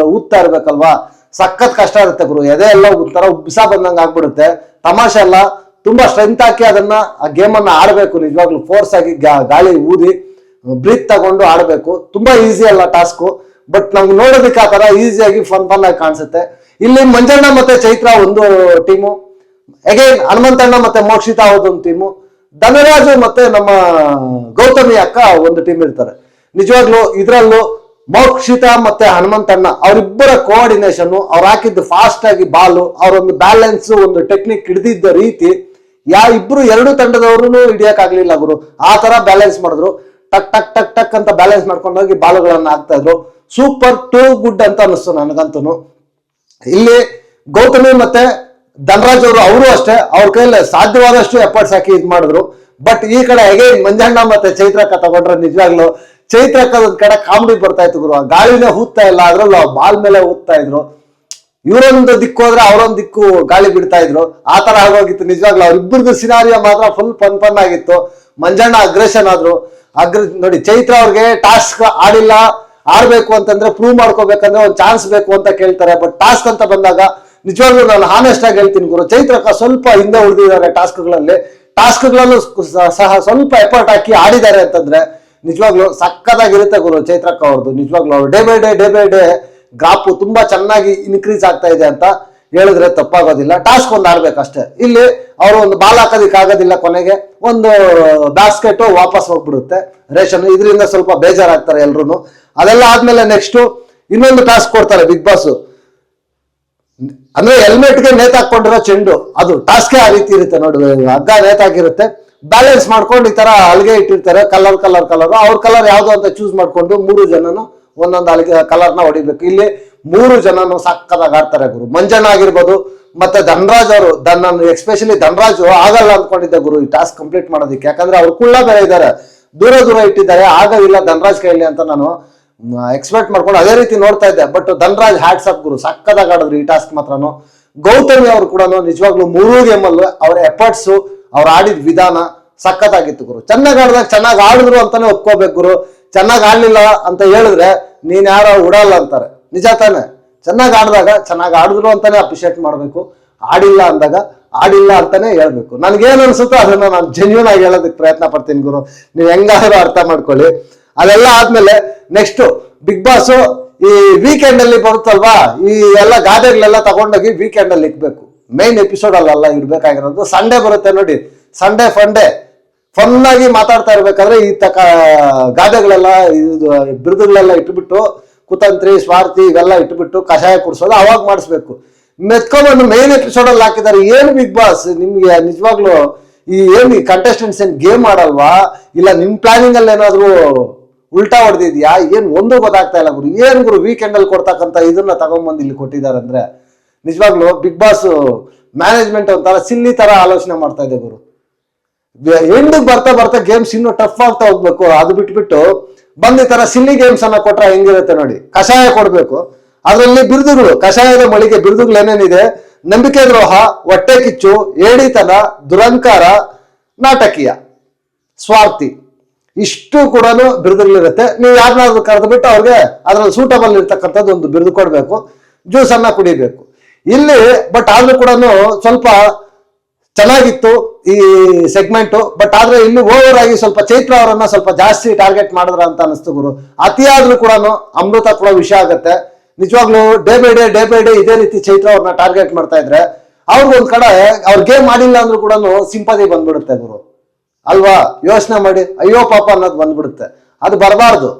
ಇರ್ಬೇಕಲ್ವಾ, ಸಖತ್ ಕಷ್ಟ ಇರುತ್ತೆ ಗುರು. ಎದೆ ಎಲ್ಲ ಒಂಥರ ಉಬ್ಸ ಬಂದಂಗೆ ಆಗ್ಬಿಡುತ್ತೆ. ತಮಾಷೆ ಅಲ್ಲ, ತುಂಬಾ ಸ್ಟ್ರೆಂತ್ ಹಾಕಿ ಅದನ್ನ ಆ ಗೇಮ್ ಅನ್ನ ಆಡ್ಬೇಕು. ನಿಜವಾಗ್ಲು ಫೋರ್ಸ್ ಆಗಿ ಗಾಳಿ ಊದಿ ಬ್ರೀತ್ ತಗೊಂಡು ಆಡ್ಬೇಕು. ತುಂಬಾ ಈಸಿ ಅಲ್ಲ ಟಾಸ್ಕ್, ಬಟ್ ನಮ್ಗೆ ನೋಡೋದಕ್ಕೆ ಆ ತರ ಈಸಿಯಾಗಿ ಫನ್ ಆಗಿ ಕಾಣಿಸುತ್ತೆ. ಇಲ್ಲಿ ಮಂಜಣ್ಣ ಮತ್ತೆ ಚೈತ್ರ ಒಂದು ಟೀಮು, ಅಗೈನ್ ಹನುಮಂತಣ್ಣ ಮತ್ತೆ ಮೋಕ್ಷಿತ ಅವ್ರದೊಂದು ಟೀಮು, ಧನರಾಜು ಮತ್ತೆ ನಮ್ಮ ಗೌತಮಿ ಅಕ್ಕ ಒಂದು ಟೀಮ್ ಇರ್ತಾರೆ. ನಿಜವಾಗ್ಲು ಇದ್ರಲ್ಲೂ ಮೋಕ್ಷಿತ ಮತ್ತೆ ಹನುಮಂತಣ್ಣ ಅವರಿಬ್ಬರ ಕೋಆರ್ಡಿನೇಷನ್, ಅವ್ರು ಹಾಕಿದ್ದು ಫಾಸ್ಟ್ ಆಗಿ ಬಾಲು, ಅವರೊಂದು ಬ್ಯಾಲೆನ್ಸ್, ಒಂದು ಟೆಕ್ನಿಕ್ ಹಿಡಿದಿದ್ದ ರೀತಿ ಇಬ್ರು 2 ತಂಡದವರು ಹಿಡಿಯಕ್ಕಾಗ್ಲಿಲ್ಲ ಗುರು. ಆ ತರ ಬ್ಯಾಲೆನ್ಸ್ ಮಾಡಿದ್ರು, ಟಕ್ ಟಕ್ ಟಕ್ ಟಕ್ ಅಂತ ಬ್ಯಾಲೆನ್ಸ್ ಮಾಡ್ಕೊಂಡೋಗಿ ಬಾಲುಗಳನ್ನ ಹಾಕ್ತಾ ಇದ್ರು. ಸೂಪರ್ ಟೂ ಗುಡ್ ಅಂತ ಅನಿಸ್ತು ನನಗಂತೂ. ಇಲ್ಲಿ ಗೌತಮಿ ಮತ್ತೆ ಧನರಾಜ್ ಅವರು ಅಷ್ಟೇ ಅವ್ರ ಕೈಯಲ್ಲಿ ಸಾಧ್ಯವಾದಷ್ಟು ಎಫರ್ಟ್ಸ್ ಹಾಕಿ ಇದ್ ಮಾಡಿದ್ರು. ಬಟ್ ಈ ಕಡೆ ಅಗೈನ್ ಮಂಜಣ್ಣ ಮತ್ತೆ ಚೈತ್ರಕ್ಕ ತಗೊಂಡ್ರೆ ನಿಜವಾಗ್ಲು ಚೈತ್ರಕ್ಕ ಒಂದ್ ಕಡೆ ಕಾಮಿಡಿ ಬರ್ತಾ ಇತ್ತು ಗುರು. ಗಾಳಿನೇ ಊದ್ತಾ ಇಲ್ಲ, ಅದ್ರಲ್ಲೂ ಬಾಲ್ ಮೇಲೆ ಊದ್ತಾ ಇದ್ರು. ಇವರೊಂದು ದಿಕ್ಕು ಹೋದ್ರೆ ಅವರೊಂದು ದಿಕ್ಕು ಗಾಳಿ ಬಿಡ್ತಾ ಇದ್ರು. ಆ ತರ ಆಗೋಗಿತ್ತು. ನಿಜವಾಗ್ಲು ಅವ್ರಿಬ್ಬರದು ಸಿನಾರಿಯೋ ಮಾತ್ರ ಫುಲ್ ಫನ್ ಆಗಿತ್ತು. ಮಂಜಣ್ಣ ಅಗ್ರೆಷನ್ ಆದ್ರು. ನೋಡಿ ಚೈತ್ರ ಅವ್ರಿಗೆ ಟಾಸ್ಕ್ ಆಡ್ಬೇಕು ಅಂತಂದ್ರೆ ಪ್ರೂವ್ ಮಾಡ್ಕೋಬೇಕಂದ್ರೆ ಒಂದು ಚಾನ್ಸ್ ಬೇಕು ಅಂತ ಕೇಳ್ತಾರೆ. ಬಟ್ ಟಾಸ್ಕ್ ಅಂತ ಬಂದಾಗ ನಿಜವಾಗ್ಲೂ ನಾನು ಹಾನೆಸ್ಟ್ ಆಗಿ ಹೇಳ್ತೀನಿ ಗುರು, ಚೈತ್ರಕ್ಕ ಸ್ವಲ್ಪ ಹಿಂದೆ ಉಳಿದಿದ್ದಾರೆ ಟಾಸ್ಕ್ಗಳಲ್ಲೂ ಸಹ ಸ್ವಲ್ಪ ಎಫರ್ಟ್ ಹಾಕಿ ಆಡಿದ್ದಾರೆ ಅಂತಂದ್ರೆ ನಿಜವಾಗ್ಲೂ ಸಕ್ಕದಾಗಿರುತ್ತೆ ಗುರು ಚೈತ್ರಕ್ಕ ಅವ್ರದ್ದು. ನಿಜವಾಗ್ಲೂ ಅವ್ರು ಡೇ ಬೈ ಡೇ ಗ್ರಾಫ್ ತುಂಬಾ ಚೆನ್ನಾಗಿ ಇನ್ಕ್ರೀಸ್ ಆಗ್ತಾ ಇದೆ ಅಂತ ಹೇಳಿದ್ರೆ ತಪ್ಪಾಗೋದಿಲ್ಲ. ಟಾಸ್ಕ್ ಒಂದು ಆಡ್ಬೇಕಷ್ಟೇ. ಇಲ್ಲಿ ಅವರು ಒಂದು ಬಾಲ್ ಹಾಕೋದಿಕ್ ಆಗೋದಿಲ್ಲ, ಕೊನೆಗೆ ಒಂದು ಬಾಸ್ಕೆಟ್ ವಾಪಸ್ ಹೋಗ್ಬಿಡುತ್ತೆ ರೇಷನ್. ಇದರಿಂದ ಸ್ವಲ್ಪ ಬೇಜಾರಾಗ್ತಾರೆ ಎಲ್ರು. ಅದೆಲ್ಲ ಆದ್ಮೇಲೆ ನೆಕ್ಸ್ಟ್ ಇನ್ನೊಂದು ಟಾಸ್ಕ್ ಕೊಡ್ತಾರೆ ಬಿಗ್ ಬಾಸ್. ಅಂದ್ರೆ ಹೆಲ್ಮೆಟ್ಗೆ ನೇತಾಕೊಂಡಿರೋ ಚೆಂಡು, ಅದು ಟಾಸ್ಕೇ ಆ ರೀತಿ ಇರುತ್ತೆ ನೋಡಿ. ಹಗ್ಗ ನೇತಾಕಿರುತ್ತೆ, ಬ್ಯಾಲೆನ್ಸ್ ಮಾಡ್ಕೊಂಡು ಈ ತರ ಹಲ್ಗೆ ಇಟ್ಟಿರ್ತಾರೆ, ಕಲರ್ ಅವ್ರ ಕಲರ್ ಯಾವ್ದು ಅಂತ ಚೂಸ್ ಮಾಡ್ಕೊಂಡು 3 ಜನನು ಒಂದೊಂದು ಹಲ್ಗೆ ಕಲರ್ನ ಹೊಡಿಬೇಕು. ಇಲ್ಲಿ 3 ಜನನು ಸಕ್ಕದಾಗಿ ಆಡ್ತಾರೆ ಗುರು. ಮಂಜಣ್ಣ ಆಗಿರ್ಬೋದು ಮತ್ತೆ ಧನರಾಜ್ ಅವರು, ಎಸ್ಪೆಷಲಿ ಧನರಾಜು ಆಗಲ್ಲ ಅಂದ್ಕೊಂಡಿದ್ದೆ ಗುರು ಈ ಟಾಸ್ಕ್ ಕಂಪ್ಲೀಟ್ ಮಾಡೋದಕ್ಕೆ. ಯಾಕಂದ್ರೆ ಅವ್ರು ಕುಳ್ಳ ಬೇರೆ ಇದ್ದಾರೆ, ದೂರ ಇಟ್ಟಿದ್ದಾರೆ, ಆಗಲಿಲ್ಲ ಧನರಾಜ್ ಕೈಲಿ ಅಂತ ನಾನು ಎಕ್ಸ್ಪೆಕ್ಟ್ ಮಾಡ್ಕೊಂಡು ಅದೇ ರೀತಿ ನೋಡ್ತಾ ಇದ್ದೆ. ಬಟ್ ಧನರಾಜ್ ಹ್ಯಾಟ್ಸ್ ಅಪ್ ಗುರು, ಸಕ್ಕದಾಗಿ ಆಡಿದ್ರು ಈ ಟಾಸ್ಕ್ ಮಾತ್ರನು. ಗೌತಮಿ ಅವರು ಕೂಡ ನಿಜವಾಗ್ಲೂ 3 ಗೇಮಲ್ಲೂ ಅವ್ರ ಎಫರ್ಟ್ಸ್, ಅವ್ರು ಆಡಿದ ವಿಧಾನ ಸಕ್ಕತ್ತಾಗಿತ್ತು ಗುರು. ಚೆನ್ನಾಗಿ ಆಡಿದಾಗ ಚೆನ್ನಾಗಿ ಆಡಿದ್ರು ಅಂತಾನೆ ಒಪ್ಕೋಬೇಕು ಗುರು. ಚೆನ್ನಾಗಿ ಆಡ್ಲಿಲ್ಲ ಅಂತ ಹೇಳಿದ್ರೆ ನೀನ್ ಯಾರೋ ಉಡಲ್ಲ ಅಂತಾರೆ. ನಿಜ ತಾನೆ? ಚೆನ್ನಾಗಿ ಆಡಿದಾಗ ಚೆನ್ನಾಗಿ ಆಡಿದ್ರು ಅಂತಾನೆ ಅಪ್ರಿಶಿಯೇಟ್ ಮಾಡ್ಬೇಕು, ಆಡಿಲ್ಲ ಅಂದಾಗ ಆಡಿಲ್ಲ ಅಂತಾನೆ ಹೇಳ್ಬೇಕು. ನನ್ಗೇನ್ ಅನ್ಸುತ್ತೋ ಅದನ್ನ ನಾನು ಜೆನ್ಯೂನ್ ಆಗಿ ಹೇಳೋದಕ್ಕೆ ಪ್ರಯತ್ನ ಪಡ್ತೀನಿ ಗುರು. ನೀವು ಹೆಂಗಾದ್ರೂ ಅರ್ಥ ಮಾಡ್ಕೊಳ್ಳಿ. ಅದೆಲ್ಲ ಆದ್ಮೇಲೆ ನೆಕ್ಸ್ಟ್ ಬಿಗ್ ಬಾಸ್ ಈ ವೀಕೆಂಡ್ ಅಲ್ಲಿ ಬರುತ್ತಲ್ವಾ, ಈ ಎಲ್ಲ ಗಾದೆಗಳೆಲ್ಲ ತಗೊಂಡೋಗಿ ವೀಕೆಂಡ್ ಅಲ್ಲಿ ಇಕ್ಬೇಕು. ಮೈನ್ ಎಪಿಸೋಡ್ ಅಲ್ಲ ಇಡ್ಬೇಕಾಗಿರೋದು. ಸಂಡೇ ಬರುತ್ತೆ ನೋಡಿ, ಸಂಡೇ ಫನ್ ಆಗಿ ಮಾತಾಡ್ತಾ ಇರ್ಬೇಕಾದ್ರೆ ಈ ಗಾದೆಗಳೆಲ್ಲ ಬಿರುದುಗಳೆಲ್ಲ ಇಟ್ಬಿಟ್ಟು, ಕುತಂತ್ರಿ ಸ್ವಾರ್ಥಿ ಇವೆಲ್ಲ ಇಟ್ಬಿಟ್ಟು ಕಷಾಯ ಕುಡಿಸೋದು ಅವಾಗ ಮಾಡಿಸ್ಬೇಕು. ಮೆತ್ಕೊಂಡ್ಬಂದು ಮೇನ್ ಎಪಿಸೋಡ್ ಅಲ್ಲಿ ಹಾಕಿದ್ದಾರೆ. ಏನು ಬಿಗ್ ಬಾಸ್ ನಿಮ್ಗೆ ನಿಜವಾಗ್ಲು ಈ ಕಂಟೆಸ್ಟೆಂಟ್ಸ್ ಏನ್ ಗೇಮ್ ಆಡಲ್ವಾ, ಇಲ್ಲ ನಿಮ್ ಪ್ಲಾನಿಂಗ್ ಅಲ್ಲಿ ಏನಾದ್ರು ಉಲ್ಟಾ ಹೊಡೆದಿದ್ಯಾ, ಏನ್ ಒಂದು ಗೊತ್ತಾಗ್ತಾ ಇಲ್ಲ ಗುರು. ಏನ್ ಗುರು ವೀಕೆಂಡ್ ಅಲ್ಲಿ ಕೊಡ್ತಕ್ಕಂತ ಇದನ್ನ ತಗೊಂಡ್ಬಂದು ಇಲ್ಲಿ ಕೊಟ್ಟಿದ್ದಾರೆ ಅಂದ್ರೆ ನಿಜವಾಗ್ಲು ಬಿಗ್ ಬಾಸ್ ಮ್ಯಾನೇಜ್ಮೆಂಟ್ ಒಂಥರ ಸಿಲ್ಲಿ ತರ ಆಲೋಚನೆ ಮಾಡ್ತಾ ಇದೆ ಗುರು. ಎಂಡಿಗೆ ಬರ್ತಾ ಬರ್ತಾ ಗೇಮ್ಸ್ ಇನ್ನೂ ಟಫ್ ಆಗ್ತಾ ಹೋಗ್ಬೇಕು. ಅದು ಬಿಟ್ಬಿಟ್ಟು ಬಂದ ಈ ತರ ಸಿಲ್ಲಿ ಗೇಮ್ಸ್ ಅನ್ನ ಕೊಟ್ರೆ ಹೆಂಗಿರುತ್ತೆ ನೋಡಿ. ಕಷಾಯ ಕೊಡ್ಬೇಕು, ಅದರಲ್ಲಿ ಬಿರುದುಗಳು, ಕಷಾಯದ ಮಳಿಗೆ ಬಿರುದುಗಳು ಏನೇನಿದೆ, ನಂಬಿಕೆ ದ್ರೋಹ, ಹೊಟ್ಟೆ ಕಿಚ್ಚು, ಏಡಿತನ, ದುರಂಕಾರ, ನಾಟಕೀಯ, ಸ್ವಾರ್ಥಿ, ಇಷ್ಟು ಕೂಡ ಬಿರುದುಗಳಿರುತ್ತೆ. ನೀವು ಯಾರನ್ನಾದ್ರೂ ಕರೆದು ಬಿಟ್ಟು ಅವ್ರಿಗೆ ಅದ್ರಲ್ಲಿ ಸೂಟಬಲ್ ಇರ್ತಕ್ಕಂಥದ್ದು ಒಂದು ಬಿರುದು ಕೊಡ್ಬೇಕು, ಜ್ಯೂಸ್ ಅನ್ನ ಕುಡಿಬೇಕು ಇಲ್ಲಿ. ಬಟ್ ಆದ್ರೂ ಕೂಡ ಸ್ವಲ್ಪ ಚೆನ್ನಾಗಿತ್ತು ಈ ಸೆಗ್ಮೆಂಟ್. ಬಟ್ ಆದ್ರೆ ಇಲ್ಲಿ ಓವರ್ ಆಗಿ ಸ್ವಲ್ಪ ಚೈತ್ರ ಅವರನ್ನ ಸ್ವಲ್ಪ ಜಾಸ್ತಿ ಟಾರ್ಗೆಟ್ ಮಾಡಿದ್ರ ಅಂತ ಅನಿಸ್ತು ಗುರು. ಅತಿಯಾದ್ರೂ ಕೂಡ ಅಮೃತ ಕೂಡ ವಿಷಯ ಆಗತ್ತೆ. ನಿಜವಾಗ್ಲೂ ಡೇ ಬೈ ಡೇ ಇದೇ ರೀತಿ ಚೈತ್ರ ಅವ್ರನ್ನ ಟಾರ್ಗೆಟ್ ಮಾಡ್ತಾ ಇದ್ರೆ ಅವ್ರಿಗೊಂದ್ ಕಡೆ ಅವ್ರ ಗೇಮ್ ಮಾಡಿಲ್ಲ ಅಂದ್ರೂ ಕೂಡ ಸಿಂಪತಿ ಬಂದ್ಬಿಡುತ್ತೆ ಗುರು ಅಲ್ವಾ. ಯೋಚನೆ ಮಾಡಿ, ಅಯ್ಯೋ ಪಾಪ ಅನ್ನೋದು ಬಂದ್ಬಿಡುತ್ತೆ. ಅದು ಬರಬಾರ್ದು.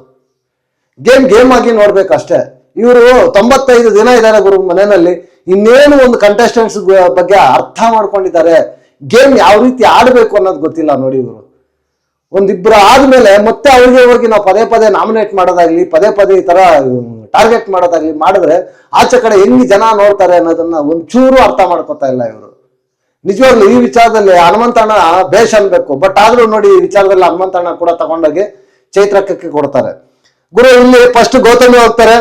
ಗೇಮ್ ಆಗಿ ನೋಡ್ಬೇಕಷ್ಟೇ. ಇವರು 95 ದಿನ ಇದ್ದಾರೆ ಗುರು ಮನೆಯಲ್ಲಿ. ಇನ್ನೇನು ಒಂದು ಕಂಟೆಸ್ಟೆಂಟ್ಸ್ ಬಗ್ಗೆ ಅರ್ಥ ಮಾಡ್ಕೊಂಡಿದ್ದಾರೆ. ಗೇಮ್ ಯಾವ ರೀತಿ ಆಡ್ಬೇಕು ಅನ್ನೋದು ಗೊತ್ತಿಲ್ಲ ನೋಡಿ ಇವರು. ಒಂದಿಬ್ರು ಆದ್ಮೇಲೆ ಮತ್ತೆ ಅವ್ರಿಗೆ ಹೋಗಿ ನಾವು ಪದೇ ನಾಮಿನೇಟ್ ಮಾಡೋದಾಗ್ಲಿ, ಪದೇ ಈ ತರ ಟಾರ್ಗೆಟ್ ಮಾಡೋದಾಗ್ಲಿ ಮಾಡಿದ್ರೆ ಆಚೆ ಕಡೆ ಹೆಂಗ್ ಜನ ನೋಡ್ತಾರೆ ಅನ್ನೋದನ್ನ ಒಂಚೂರು ಅರ್ಥ ಮಾಡ್ಕೊತಾ ಇಲ್ಲ ಇವರು. ನಿಜವಾಗ್ಲು ಈ ವಿಚಾರದಲ್ಲಿ ಹನುಮಂತಣ್ಣ ಬೇಷ್ ಅನ್ಬೇಕು. ಬಟ್ ಆದ್ರೂ ನೋಡಿ ಈ ವಿಚಾರದಲ್ಲಿ ಹನುಮಂತಣ್ಣ ಕೂಡ ತಗೊಂಡೋಗಿ ಚೈತ್ರಕ್ಕೆ ಕೊಡ್ತಾರೆ ಗುರು. ಇಲ್ಲಿ ಫಸ್ಟ್ ಗೌತಮಿ ಹೋಗ್ತಾರೆ.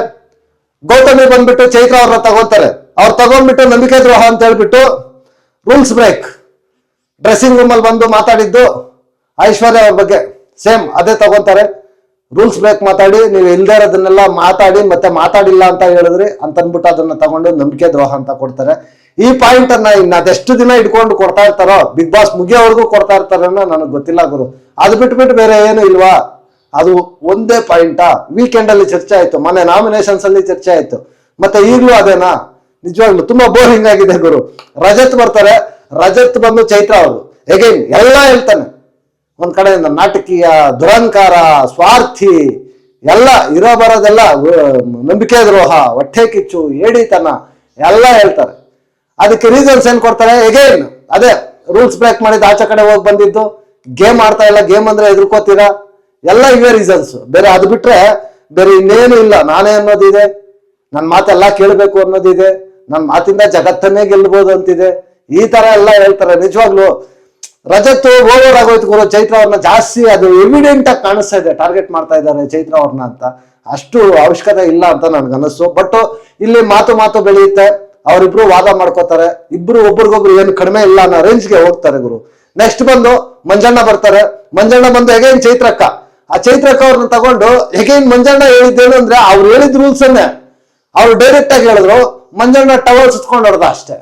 ಗೌತಮಿ ಬಂದ್ಬಿಟ್ಟು ಚೈತ್ರ ಅವ್ರನ್ನ ತಗೋತಾರೆ. ಅವ್ರು ತಗೊಂಡ್ಬಿಟ್ಟು ನಂಬಿಕೆ ದ್ರೋಹ ಅಂತ ಹೇಳ್ಬಿಟ್ಟು ರೂಲ್ಸ್ ಬ್ರೇಕ್, ಡ್ರೆಸ್ಸಿಂಗ್ ರೂಮ್ ಅಲ್ಲಿ ಬಂದು ಮಾತಾಡಿದ್ದು ಐಶ್ವರ್ಯ ಅವ್ರ ಬಗ್ಗೆ ಸೇಮ್ ಅದೇ ತಗೊಂತಾರೆ. ರೂಲ್ಸ್ ಬ್ರೇಕ್ ಮಾತಾಡಿ, ನೀವು ಇಲ್ದೇ ಇರೋದನ್ನೆಲ್ಲ ಮಾತಾಡಿ ಮತ್ತೆ ಮಾತಾಡಿಲ್ಲ ಅಂತ ಹೇಳಿದ್ರಿ ಅಂತ ಅಂದ್ಬಿಟ್ಟು ಅದನ್ನ ತಗೊಂಡು ನಂಬಿಕೆ ದ್ರೋಹ ಅಂತ ಕೊಡ್ತಾರೆ. ಈ ಪಾಯಿಂಟ್ ಅನ್ನ ಇನ್ನು ಅದೆಷ್ಟು ದಿನ ಇಟ್ಕೊಂಡು ಕೊಡ್ತಾ ಇರ್ತಾರೋ, ಬಿಗ್ ಬಾಸ್ ಮುಗಿಯೋವರೆಗೂ ಕೊಡ್ತಾ ಇರ್ತಾರೋ ನನಗೆ ಗೊತ್ತಿಲ್ಲ ಗುರು. ಅದು ಬಿಟ್ಬಿಟ್ಟು ಬೇರೆ ಏನು ಇಲ್ವಾ? ಅದು ಒಂದೇ ಪಾಯಿಂಟಾ? ವೀಕೆಂಡ್ ಅಲ್ಲಿ ಚರ್ಚೆ ಆಯ್ತು, ಮೊನ್ನೆ ನಾಮಿನೇಷನ್ಸ್ ಅಲ್ಲಿ ಚರ್ಚೆ ಆಯ್ತು, ಮತ್ತೆ ಈಗಲೂ ಅದೇನಾ? ನಿಜವಾಗ್ಲು ತುಂಬಾ ಬೋರಿಂಗ್ ಆಗಿದೆ ಗುರು. ರಜತ್ ಬರ್ತಾರೆ. ರಜತ್ ಬಂದು ಚೈತ್ರ ಅವರು ಎಗೈನ್ ಎಲ್ಲ ಹೇಳ್ತಾನೆ. ಒಂದ್ ಕಡೆಯಿಂದ ನಾಟಕೀಯ, ದುರಂಕಾರ, ಸ್ವಾರ್ಥಿ, ಎಲ್ಲ ಇರೋ ಬರೋದೆಲ್ಲ, ನಂಬಿಕೆ ದ್ರೋಹ, ಹೊಟ್ಟೆ ಕಿಚ್ಚು, ಏಡಿತನ ಎಲ್ಲ ಹೇಳ್ತಾರೆ. ಅದಕ್ಕೆ ರೀಸನ್ಸ್ ಏನ್ ಕೊಡ್ತಾರೆ? ಎಗೈನ್ ಅದೇ ರೂಲ್ಸ್ ಬ್ರೇಕ್ ಮಾಡಿದ್ದು, ಆಚೆ ಕಡೆ ಹೋಗಿ ಬಂದಿದ್ದು, ಗೇಮ್ ಆಡ್ತಾ ಇಲ್ಲ, ಗೇಮ್ ಅಂದ್ರೆ ಎದುರ್ಕೋತೀರಾ, ಎಲ್ಲ ಇವೇ ರೀಸನ್ಸ್. ಬೇರೆ ಅದು ಬಿಟ್ರೆ ಬೇರೆ ಇನ್ನೇನು ಇಲ್ಲ. ನಾನೇ ಅನ್ನೋದಿದೆ, ನನ್ನ ಮಾತೆಲ್ಲ ಕೇಳಬೇಕು ಅನ್ನೋದಿದೆ, ನನ್ನ ಮಾತಿಂದ ಜಗತ್ತನ್ನೇ ಗೆಲ್ಬಹುದು ಅಂತಿದೆ. ಈ ತರ ಎಲ್ಲ ಹೇಳ್ತಾರೆ. ನಿಜವಾಗ್ಲು ರಜತ್ ಓವರ್ ಆಗೋಯ್ತು ಗುರು. ಚೈತ್ರ ಅವ್ರನ್ನ ಜಾಸ್ತಿ ಅದು ಎವಿಡೆಂಟ್ ಆಗಿ ಕಾಣಿಸ್ತಾ ಇದೆ, ಟಾರ್ಗೆಟ್ ಮಾಡ್ತಾ ಇದ್ದಾರೆ ಚೈತ್ರ ಅವ್ರನ್ನ ಅಂತ. ಅಷ್ಟು ಅವಶ್ಯಕತೆ ಇಲ್ಲ ಅಂತ ನನ್ಗನ್ನಿಸ್ತು. ಬಟ್ ಇಲ್ಲಿ ಮಾತು ಬೆಳೆಯುತ್ತೆ. ಅವರಿಬ್ರು ವಾದ ಮಾಡ್ಕೋತಾರೆ. ಇಬ್ರು ಒಬ್ರಿಗೊಬ್ರು ಏನು ಕಡಿಮೆ ಇಲ್ಲ ಅನ್ನೋ ರೇಂಜ್ಗೆ ಹೋಗ್ತಾರೆ ಗುರು. ನೆಕ್ಸ್ಟ್ ಬಂದು ಮಂಜಣ್ಣ ಬರ್ತಾರೆ. ಮಂಜಣ್ಣ ಬಂದು ಎಗೈನ್ ಚೈತ್ರಕ್ಕ. ಆ ಚೈತ್ರಕ್ಕ ಅವ್ರನ್ನ ತಗೊಂಡು ಎಗೈನ್ ಮಂಜಣ್ಣ ಹೇಳಿದ್ದೇನು ಅಂದ್ರೆ ಅವ್ರು ಹೇಳಿದ ರೂಲ್ಸ್ ಅನ್ನೇ ಅವ್ರು ಡೈರೆಕ್ಟ್ ಆಗಿ ಹೇಳಿದ್ರು. ಮಂಜಣ್ಣ ಟವಲ್ ಸುತ್ಕೊಂಡು ಹೊಡೆದ ಅಷ್ಟೇ,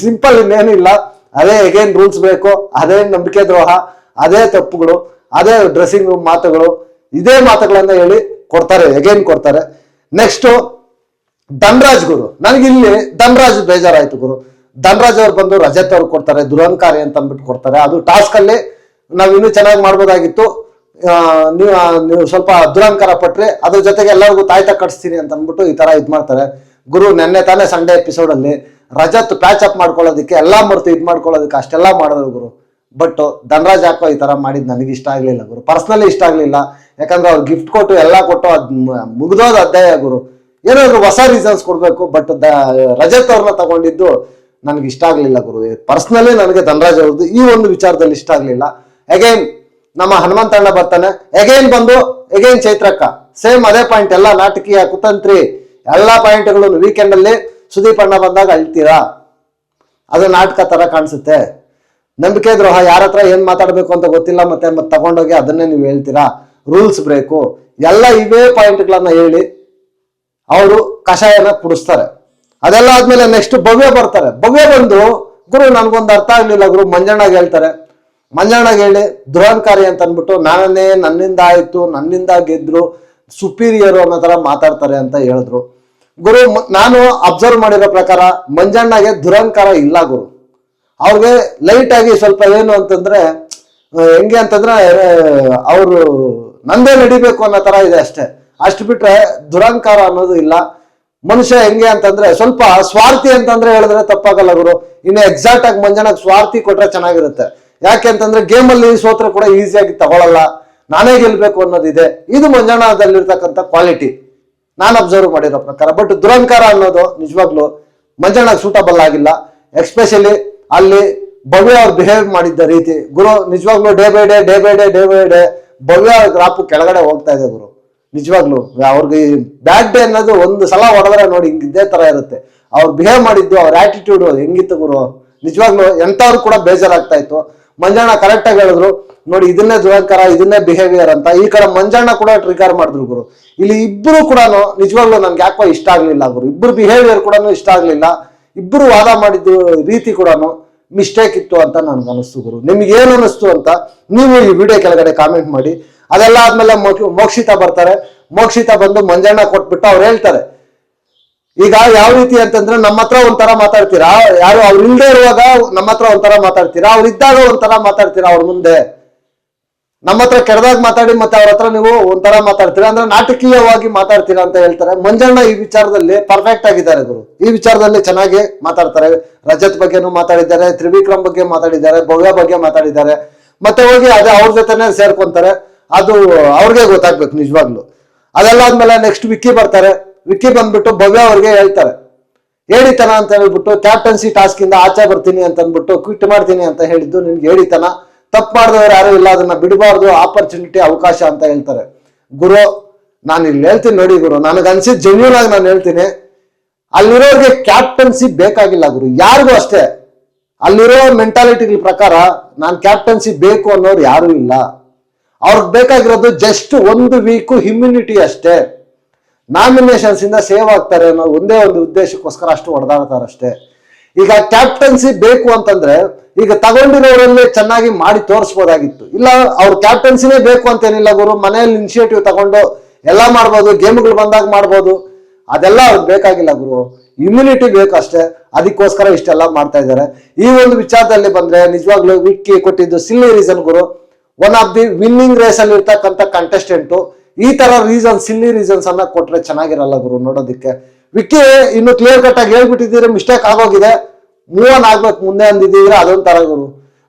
ಸಿಂಪಲ್, ಇನ್ನೇನು ಇಲ್ಲ. ಅದೇ ಎಗೈನ್ ರೂಲ್ಸ್ ಬೇಕು, ಅದೇ ನಂಬಿಕೆ ದ್ರೋಹ, ಅದೇ ತಪ್ಪುಗಳು, ಅದೇ ಡ್ರೆಸ್ಸಿಂಗ್ ರೂಮ್ ಮಾತುಗಳು, ಇದೇ ಮಾತುಗಳನ್ನ ಹೇಳಿ ಕೊಡ್ತಾರೆ, ಎಗೈನ್ ಕೊಡ್ತಾರೆ. ನೆಕ್ಸ್ಟ್ ಧನ್ರಾಜ್ ಗುರು. ನನಗಿಲ್ಲಿ ಧನ್ರಾಜ್ ಬೇಜಾರಾಯ್ತು ಗುರು. ಧನ್ರಾಜ್ ಅವ್ರು ಬಂದು ರಜತ್ ಅವ್ರು ಕೊಡ್ತಾರೆ, ದುರಂಕಾರಿ ಅಂತ ಅಂದ್ಬಿಟ್ಟು ಕೊಡ್ತಾರೆ. ಅದು ಟಾಸ್ಕ್ ಅಲ್ಲಿ ನಾವ್ ಇನ್ನೂ ಚೆನ್ನಾಗಿ ಮಾಡ್ಬೋದಾಗಿತ್ತು. ನೀವು ಸ್ವಲ್ಪ ದುರಂಕಾರ ಪಟ್ರೆ ಅದ್ರ ಜೊತೆಗೆ ಎಲ್ಲರಿಗೂ ತಾಯ್ತ ಕಟ್ಸ್ತೀನಿ ಅಂತ ಅಂದ್ಬಿಟ್ಟು ಈ ತರ ಇದ್ ಮಾಡ್ತಾರೆ ಗುರು. ನೆನ್ನೆ ತಾನೇ ಸಂಡೇ ಎಪಿಸೋಡ್ ಅಲ್ಲಿ ರಜತ್ ಪ್ಯಾಚ್ ಅಪ್ ಮಾಡ್ಕೊಳ್ಳೋದಕ್ಕೆ ಎಲ್ಲಾ ಮರ್ತು ಇದ್ ಮಾಡ್ಕೊಳ್ಳೋದಕ್ಕೆ ಅಷ್ಟೆಲ್ಲಾ ಮಾಡಿದ್ರು ಗುರು. ಬಟ್ ಧನ್ರಾಜ್ ಯಾಕೋ ಈ ತರ ಮಾಡಿದ್ ನನಗೆ ಇಷ್ಟ ಆಗ್ಲಿಲ್ಲ ಗುರು. ಪರ್ಸನಲಿ ಇಷ್ಟ ಆಗ್ಲಿಲ್ಲ. ಯಾಕಂದ್ರೆ ಅವ್ರು ಗಿಫ್ಟ್ ಕೊಟ್ಟು ಎಲ್ಲಾ ಕೊಟ್ಟು ಅದ್ ಮುಗ್ದೋದ್ ಅಧ್ಯಾಯ ಗುರು. ಏನಾದ್ರು ಹೊಸ ರೀಸನ್ಸ್ ಕೊಡ್ಬೇಕು. ಬಟ್ ರಜತ್ ಅವ್ರನ್ನ ತಗೊಂಡಿದ್ದು ನನ್ಗೆ ಇಷ್ಟ ಆಗ್ಲಿಲ್ಲ ಗುರು. ಪರ್ಸನಲಿ ನನಗೆ ಧನ್ರಾಜ್ ಅವ್ರದ್ದು ಈ ಒಂದು ವಿಚಾರದಲ್ಲಿ ಇಷ್ಟ ಆಗ್ಲಿಲ್ಲ. ಅಗೈನ್ ನಮ್ಮ ಹನುಮಂತಣ್ಣ ಬರ್ತಾನೆ. ಎಗೈನ್ ಚೈತ್ರಕ್ಕ ಸೇಮ್ ಅದೇ ಪಾಯಿಂಟ್. ಎಲ್ಲ ನಾಟಕೀಯ, ಕುತಂತ್ರಿ, ಎಲ್ಲಾ ಪಾಯಿಂಟ್ಗಳು ವೀಕೆಂಡ್ ಅಲ್ಲಿ ಸುದೀಪ್ ಅಣ್ಣ ಬಂದಾಗ ಅಳ್ತೀರಾ, ಅದು ನಾಟಕ ತರ ಕಾಣಿಸುತ್ತೆ. ನಂಬಿಕೆ ದ್ರೋಹ, ಯಾರ ಹತ್ರ ಏನ್ ಮಾತಾಡ್ಬೇಕು ಅಂತ ಗೊತ್ತಿಲ್ಲ, ಮತ್ತೆ ತಗೊಂಡೋಗಿ ಅದನ್ನೇ ನೀವು ಹೇಳ್ತೀರಾ. ರೂಲ್ಸ್ ಬ್ರೇಕು, ಎಲ್ಲ ಇವೇ ಪಾಯಿಂಟ್ಗಳನ್ನ ಹೇಳಿ ಅವರು ಕಷಾಯನ ಕುಡಿಸ್ತಾರೆ. ಅದೆಲ್ಲ ಆದ್ಮೇಲೆ ನೆಕ್ಸ್ಟ್ ಭವ್ಯ ಬರ್ತಾರೆ. ಭವ್ಯ ಬಂದು ಗುರು ನನ್ಗೊಂದು ಅರ್ಥ ಆಗ್ಲಿಲ್ಲ ಗುರು. ಮಂಜಣ್ಣಗೆ ಹೇಳ್ತಾರೆ. ಮಂಜಣ್ಣಗೆ ಹೇಳಿ ದುರಂಕಾರಿ ಅಂತ ಅಂದ್ಬಿಟ್ಟು ನನ್ನಿಂದ ಆಯ್ತು, ನನ್ನಿಂದ ಗೆದ್ರು, ಸುಪೀರಿಯರು ಅನ್ನೋ ತರ ಮಾತಾಡ್ತಾರೆ ಅಂತ ಹೇಳಿದ್ರು ಗುರು. ನಾನು ಅಬ್ಸರ್ವ್ ಮಾಡಿರೋ ಪ್ರಕಾರ ಮಂಜಣ್ಣಗೆ ದುರಂಕಾರ ಇಲ್ಲ ಗುರು. ಅವ್ರಿಗೆ ಲೈಟ್ ಆಗಿ ಸ್ವಲ್ಪ ಏನು ಅಂತಂದ್ರೆ ಹೆಂಗೆ ಅಂತಂದ್ರೆ ಅವರು ನಂದೇ ನಡಿಬೇಕು ಅನ್ನೋ ತರ ಇದೆ ಅಷ್ಟೇ. ಅಷ್ಟು ಬಿಟ್ರೆ ದುರಂಕಾರ ಅನ್ನೋದು ಇಲ್ಲ. ಮನುಷ್ಯ ಹೆಂಗೆ ಅಂತಂದ್ರೆ ಸ್ವಲ್ಪ ಸ್ವಾರ್ಥಿ ಅಂತಂದ್ರೆ ಹೇಳಿದ್ರೆ ತಪ್ಪಾಗಲ್ಲ ಗುರು. ಇನ್ನು ಎಕ್ಸಾಕ್ಟ್ ಆಗಿ ಮಂಜಣ್ಣಗೆ ಸ್ವಾರ್ಥಿ ಕೊಟ್ರೆ ಚೆನ್ನಾಗಿರುತ್ತೆ. ಯಾಕೆ ಅಂತಂದ್ರೆ ಗೇಮ್ ಅಲ್ಲಿ ಸೋತ್ರ ಕೂಡ ಈಸಿಯಾಗಿ ತಗೊಳಲ್ಲ, ನಾನೇ ಗೆಲ್ಬೇಕು ಅನ್ನೋದಿದೆ. ಇದು ಮಂಜಣ್ಣದಲ್ಲಿರ್ತಕ್ಕಂಥ ಕ್ವಾಲಿಟಿ ನಾನು ಅಬ್ಸರ್ವ್ ಮಾಡಿರೋ ಪ್ರಕಾರ. ಬಟ್ ದುರಂಕಾರ ಅನ್ನೋದು ನಿಜವಾಗ್ಲು ಮಂಜಣ್ಣಗೆ ಸೂಟಬಲ್ ಆಗಿಲ್ಲ. ಎಸ್ಪೆಷಲಿ ಅಲ್ಲಿ ಭವ್ಯ ಅವ್ರು ಬಿಹೇವ್ ಮಾಡಿದ್ದ ರೀತಿ ಗುರು ನಿಜವಾಗ್ಲೂ day by day Bhavya graph ಕೆಳಗಡೆ ಹೋಗ್ತಾ ಇದೆ ಗುರು. ನಿಜವಾಗ್ಲು ಅವ್ರಿಗೆ ಬ್ಯಾಡ್ ಡೇ ಅನ್ನೋದು ಒಂದು ಸಲ ಹೊಡೆದ್ರೆ ನೋಡಿ ಹಿಂಗ್ ಇದೇ ತರ ಇರುತ್ತೆ. ಅವ್ರು ಬಿಹೇವ್ ಮಾಡಿದ್ದು, ಅವ್ರ ಆಟಿಟ್ಯೂಡ್ ಹೆಂಗಿತ್ತು ಗುರು. ನಿಜವಾಗ್ಲು ಎಂತವ್ರು ಕೂಡ ಬೇಜಾರಾಗ್ತಾ ಇತ್ತು. ಮಂಜಣ್ಣ ಕರೆಕ್ಟ್ ಆಗಿ ಹೇಳಿದ್ರು ನೋಡಿ ಇದನ್ನೇ ದುರಂಕಾರ, ಇದನ್ನೇ ಬಿಹೇವಿಯರ್ ಅಂತ. ಈ ಕಡೆ ಮಂಜಣ್ಣ ಕೂಡ ಟ್ರಿಗರ್ ಮಾಡಿದ್ರು ಗುರು. ಇಲ್ಲಿ ಇಬ್ರು ಕೂಡ ನಿಜವಾಗ್ಲೂ ನನ್ಗೆ ಯಾಕೋ ಇಷ್ಟ ಆಗ್ಲಿಲ್ಲ ಗುರು. ಇಬ್ರು ಬಿಹೇವಿಯರ್ ಕೂಡ ಇಷ್ಟ ಆಗ್ಲಿಲ್ಲ. ಇಬ್ರು ವಾದ ಮಾಡಿದ್ದು ರೀತಿ ಕೂಡ ಮಿಸ್ಟೇಕ್ ಇತ್ತು ಅಂತ ನನ್ಗೆ ಅನಿಸ್ತು ಗುರು. ನಿಮ್ಗೆ ಏನು ಅನಿಸ್ತು ಅಂತ ನೀವು ಈ ವಿಡಿಯೋ ಕೆಳಗಡೆ ಕಾಮೆಂಟ್ ಮಾಡಿ. ಅದೆಲ್ಲ ಆದ್ಮೇಲೆ ಮೋಕ್ಷಿತಾ ಬರ್ತಾರೆ. ಮೋಕ್ಷಿತಾ ಬಂದು ಮಂಜಣ್ಣ ಕೊಟ್ಬಿಟ್ಟು ಅವ್ರು ಹೇಳ್ತಾರೆ, ಈಗ ಯಾವ ರೀತಿ ಅಂತಂದ್ರೆ ನಮ್ಮ ಹತ್ರ ಒಂಥರ ಮಾತಾಡ್ತೀರಾ, ಯಾರು ಅವ್ರು ಇಲ್ದೇ ಇರುವಾಗ ನಮ್ಮ ಹತ್ರ ಒಂಥರ ಮಾತಾಡ್ತೀರಾ, ಅವ್ರು ಇದ್ದಾಗ ಒಂಥರ ಮಾತಾಡ್ತೀರಾ, ಅವ್ರ ಮುಂದೆ ನಮ್ಮ ಹತ್ರ ಕೆಡದಾಗ ಮಾತಾಡಿ ಮತ್ತೆ ಅವ್ರ ಹತ್ರ ನೀವು ಒಂಥರ ಮಾತಾಡ್ತೀರಾ, ಅಂದ್ರೆ ನಾಟಕೀಯವಾಗಿ ಮಾತಾಡ್ತೀರಾ ಅಂತ ಹೇಳ್ತಾರೆ. ಮಂಜಣ್ಣ ಈ ವಿಚಾರದಲ್ಲಿ ಪರ್ಫೆಕ್ಟ್ ಆಗಿದ್ದಾರೆ ಗುರು. ಈ ವಿಚಾರದಲ್ಲಿ ಚೆನ್ನಾಗಿ ಮಾತಾಡ್ತಾರೆ. ರಜತ್ ಬಗ್ಗೆನೂ ಮಾತಾಡಿದ್ದಾರೆ, ತ್ರಿವಿಕ್ರಮ್ ಬಗ್ಗೆ ಮಾತಾಡಿದ್ದಾರೆ, ಭವ್ಯ ಬಗ್ಗೆ ಮಾತಾಡಿದ್ದಾರೆ. ಮತ್ತೆ ಹೋಗಿ ಅದೇ ಅವ್ರ ಜೊತೆನೆ ಸೇರ್ಕೊಂತಾರೆ. ಅದು ಅವ್ರಿಗೆ ಗೊತ್ತಾಗ್ಬೇಕು ನಿಜವಾಗ್ಲು. ಅದೆಲ್ಲ ಆದ್ಮೇಲೆ ನೆಕ್ಸ್ಟ್ ವಿಕ್ಕಿ ಬರ್ತಾರೆ. ವಿಕ್ಕಿ ಬಂದ್ಬಿಟ್ಟು ಭವ್ಯ ಅವ್ರಿಗೆ ಹೇಳ್ತಾರೆ, ಹೇಳಿತನ ಅಂತ ಹೇಳ್ಬಿಟ್ಟು ಕ್ಯಾಪ್ಟನ್ಸಿ ಟಾಸ್ಕ್ ಇಂದ ಆಚೆ ಬರ್ತೀನಿ ಅಂತ ಅಂದ್ಬಿಟ್ಟು ಕ್ವಿಟ್ ಮಾಡ್ತೀನಿ ಅಂತ ಹೇಳಿದ್ದು ನಿನ್ಗೆ ಹೇಳಿತನ. ತಪ್ಪು ಮಾಡಿದವರು ಯಾರು ಇಲ್ಲ, ಅದನ್ನ ಬಿಡಬಾರ್ದು, ಆಪರ್ಚುನಿಟಿ ಅವಕಾಶ ಅಂತ ಹೇಳ್ತಾರೆ. ಗುರು ನಾನು ಇಲ್ಲಿ ಹೇಳ್ತೀನಿ ನೋಡಿ ಗುರು, ನನಗೆ ಅನ್ಸಿದ್ ಜೆನ್ಯೂನ್ ಆಗಿ ನಾನು ಹೇಳ್ತೀನಿ, ಅಲ್ಲಿರೋರಿಗೆ ಕ್ಯಾಪ್ಟನ್ಸಿ ಬೇಕಾಗಿಲ್ಲ ಗುರು, ಯಾರಿಗೂ ಅಷ್ಟೇ. ಅಲ್ಲಿರೋ ಮೆಂಟಾಲಿಟಿಗಳ ಪ್ರಕಾರ ನಾನು ಕ್ಯಾಪ್ಟನ್ಸಿ ಬೇಕು ಅನ್ನೋರು ಯಾರು ಇಲ್ಲ. ಅವ್ರಿಗೆ ಬೇಕಾಗಿರೋದು ಜಸ್ಟ್ 1 ವೀಕ್ ಇಮ್ಯುನಿಟಿ ಅಷ್ಟೇ. ನಾಮಿನೇಷನ್ಸ್ ಇಂದ ಸೇವ್ ಆಗ್ತಾರೆ ಅನ್ನೋ ಒಂದೇ ಒಂದು ಉದ್ದೇಶಕ್ಕೋಸ್ಕರ ಅಷ್ಟು ಹೊಡೆದಾಡ್ತಾರಷ್ಟೇ. ಈಗ ಕ್ಯಾಪ್ಟನ್ಸಿ ಬೇಕು ಅಂತಂದ್ರೆ ಈಗ ತಗೊಂಡಿರೋರಲ್ಲೇ ಚೆನ್ನಾಗಿ ಮಾಡಿ ತೋರಿಸ್ಬೋದಾಗಿತ್ತು. ಇಲ್ಲ ಅವ್ರ ಕ್ಯಾಪ್ಟನ್ಸಿನೇ ಬೇಕು ಅಂತೇನಿಲ್ಲ ಗುರು, ಮನೆಯಲ್ಲಿ ಇನಿಷಿಯೇಟಿವ್ ತಗೊಂಡು ಎಲ್ಲ ಮಾಡ್ಬೋದು, ಗೇಮ್ಗಳು ಬಂದಾಗ ಮಾಡ್ಬೋದು. ಅದೆಲ್ಲ ಅವ್ರಿಗೆ ಬೇಕಾಗಿಲ್ಲ ಗುರು, ಇಮ್ಯುನಿಟಿ ಬೇಕಷ್ಟೇ. ಅದಕ್ಕೋಸ್ಕರ ಇಷ್ಟೆಲ್ಲ ಮಾಡ್ತಾ ಇದ್ದಾರೆ. ಈ ಒಂದು ವಿಚಾರದಲ್ಲಿ ಬಂದ್ರೆ ನಿಜವಾಗ್ಲೂ ವಿಕ್ಕಿ ಕೊಟ್ಟಿದ್ದು ಸಿಲ್ಲಿ ರೀಸನ್ ಗುರು. One of the winning race ಅಲ್ಲಿ ಇರ್ತಕ್ಕಂಥ ಕಂಟೆಸ್ಟೆಂಟು ಈ ತರ ರೀಸನ್, ಸಿಲ್ಲಿ ರೀಸನ್ಸ್ ಅನ್ನ ಕೊಟ್ರೆ ಚೆನ್ನಾಗಿರಲ್ಲ ಗುರು ನೋಡೋದಿಕ್ಕೆ. ವಿಕ್ಕಿ ಇನ್ನು ಕ್ಲಿಯರ್ ಕಟ್ ಆಗಿ ಹೇಳ್ಬಿಟ್ಟಿದ್ದೀರಿ, ಮಿಸ್ಟೇಕ್ ಆಗೋಗಿದೆ, ಮೂವ್ ಆನ್ ಆಗ್ಬೇಕು ಮುಂದೆ ಅಂದಿದ್ದೀರ, ಅದೊಂಥರ ಗುರು.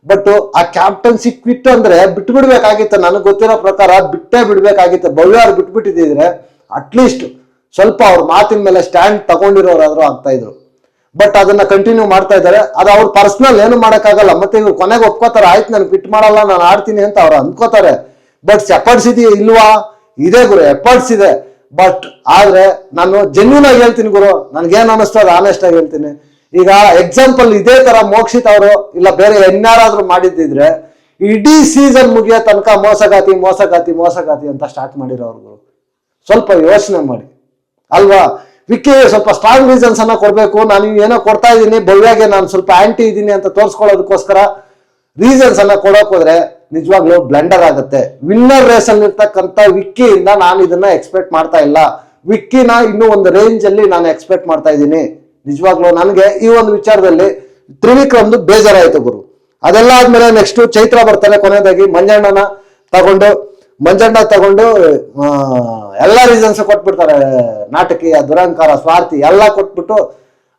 ಬಟ್ ಆ ಕ್ಯಾಪ್ಟನ್ಸಿ ಕ್ವಿಟ್ ಅಂದ್ರೆ ಬಿಟ್ಟು ಬಿಡ್ಬೇಕಾಗಿತ್ತು. ನನಗೆ ಗೊತ್ತಿರೋ ಪ್ರಕಾರ ಬಿಟ್ಟೇ ಬಿಡ್ಬೇಕಾಗಿತ್ತು. ಭವ್ಯ ಅವ್ರು ಬಿಟ್ಬಿಟ್ಟಿದ್ರೆ ಅಟ್ಲೀಸ್ಟ್ ಸ್ವಲ್ಪ ಅವ್ರ ಮಾತಿನ ಮೇಲೆ ಸ್ಟ್ಯಾಂಡ್ ತಗೊಂಡಿರೋರಾದ್ರೂ ಆಗ್ತಾ ಇದ್ರು. ಬಟ್ ಅದನ್ನ ಕಂಟಿನ್ಯೂ ಮಾಡ್ತಾ ಇದ್ದಾರೆ. ಅದು ಅವ್ರ ಪರ್ಸನಲ್ ಏನು ಮಾಡಕ್ಕಾಗಲ್ಲ. ಮತ್ತೆ ಇವ್ರು ಕೊನೆಗೆ ಒಪ್ಕೋತಾರೆ, ಆಯ್ತು ನಾನು ಕ್ವಿಟ್ ಮಾಡಲ್ಲ, ನಾನು ಆಡ್ತೀನಿ ಅಂತ ಅವ್ರು ಅನ್ಕೋತಾರೆ. ಬಟ್ ಎಫರ್ಟ್ಸ್ ಇದೆಯಾ ಇಲ್ವಾ? ಇದೆ ಗುರು, ಎಫರ್ಟ್ಸ್ ಇದೆ. ಬಟ್ ಆದ್ರೆ ನಾನು ಜೆನ್ಯೂನ್ ಆಗಿ ಹೇಳ್ತೀನಿ ಗುರು, ನನ್ಗೇನ್ ಅನಿಸ್ತೋ ಅದು ಆನೆಸ್ಟ್ ಆಗಿ ಹೇಳ್ತೀನಿ. ಈಗ ಎಕ್ಸಾಂಪಲ್ ಇದೇ ತರ ಮೋಕ್ಷಿತ್ ಅವರು ಇಲ್ಲ ಬೇರೆ ಇನ್ಯಾರಾದ್ರೂ ಮಾಡಿದ್ದಿದ್ರೆ ಇಡೀ ಸೀಸನ್ ಮುಗಿಯೋ ತನಕ ಮೋಸಗಾತಿ ಮೋಸಗಾತಿ ಮೋಸಗಾತಿ ಅಂತ ಸ್ಟಾರ್ಟ್ ಮಾಡಿರೋರು. ಸ್ವಲ್ಪ ಯೋಚನೆ ಮಾಡಿ ಅಲ್ವಾ. ವಿಕ್ಕಿ ಸ್ವಲ್ಪ ಸ್ಟ್ರಾಂಗ್ ರೀಸನ್ಸ್ ಅನ್ನ ಕೊಡ್ಬೇಕು. ನಾನು ಏನೋ ಕೊಡ್ತಾ ಇದ್ದೀನಿ, ಭವ್ಯಾಗೆ ನಾನು ಸ್ವಲ್ಪ ಆಂಟಿ ಇದ್ದೀನಿ ಅಂತ ತೋರಿಸ್ಕೊಳ್ಳೋದಕ್ಕೋಸ್ಕರ ರೀಸನ್ಸ್ ಅನ್ನ ಕೊಡೋಕ್ ಹೋದ್ರೆ ನಿಜವಾಗ್ಲೂ ಬ್ಲೆಂಡರ್ ಆಗುತ್ತೆ. ವಿನ್ನರ್ ರೇಸ್ ಅಲ್ಲಿ ಇರ್ತಕ್ಕಂಥ ವಿಕ್ಕಿಯಿಂದ ನಾನು ಇದನ್ನ ಎಕ್ಸ್ಪೆಕ್ಟ್ ಮಾಡ್ತಾ ಇಲ್ಲ. ವಿಕ್ಕಿನ ಇನ್ನೂ ಒಂದು ರೇಂಜ್ ಅಲ್ಲಿ ನಾನು ಎಕ್ಸ್ಪೆಕ್ಟ್ ಮಾಡ್ತಾ ಇದ್ದೀನಿ. ನಿಜವಾಗ್ಲೂ ನನಗೆ ಈ ಒಂದು ವಿಚಾರದಲ್ಲಿ ತ್ರಿವಿಕ್ರಮ್ದು ಬೇಜಾರಾಯ್ತು ಗುರು. ಅದೆಲ್ಲ ಆದ್ಮೇಲೆ ನೆಕ್ಸ್ಟ್ ಚೈತ್ರ ಬರ್ತಾರೆ. ಕೊನೆಯದಾಗಿ ಮಂಜಣ್ಣ ತಗೊಂಡು ಎಲ್ಲ ರೀಸನ್ಸ್ ಕೊಟ್ಬಿಡ್ತಾರೆ. ನಾಟಕೀಯ, ದುರಂಕಾರ, ಸ್ವಾರ್ಥಿ ಎಲ್ಲ ಕೊಟ್ಬಿಟ್ಟು